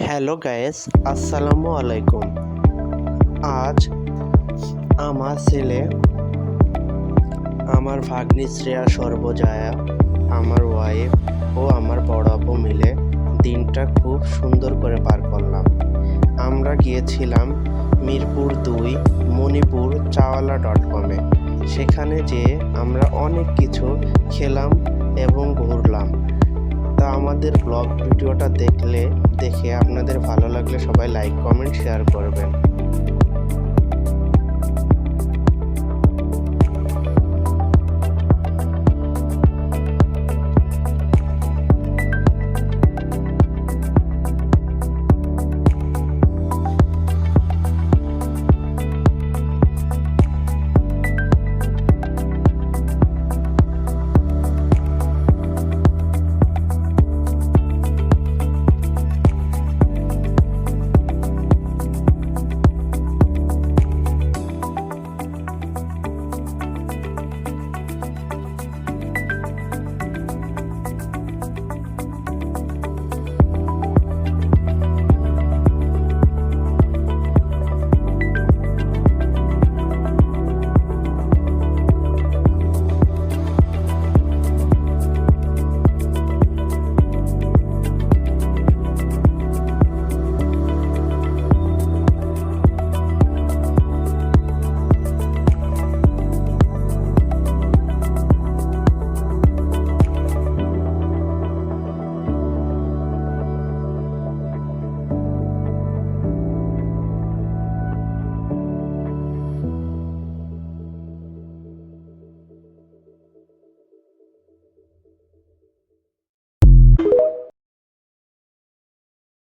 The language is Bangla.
হ্যালো গাইস, আসসালামু আলাইকুম। আজ আমার ছেলে, আমার ভাগ্নি শ্রেয়া সর্বজয়া, আমার ওয়াইফ ও আমার বড় আপু মিলে দিনটা খুব সুন্দর করে পার করলাম। আমরা গিয়েছিলাম মিরপুর 2 মণিপুর চাওয়ালা.com-এ। সেখানে যেয়ে আমরা অনেক কিছু খেলাম এবং ঘুরলাম। তা আমাদের ব্লগ ভিডিওটা দেখে আপনাদের ভালো লাগলে সবাই লাইক, কমেন্ট, শেয়ার করবেন।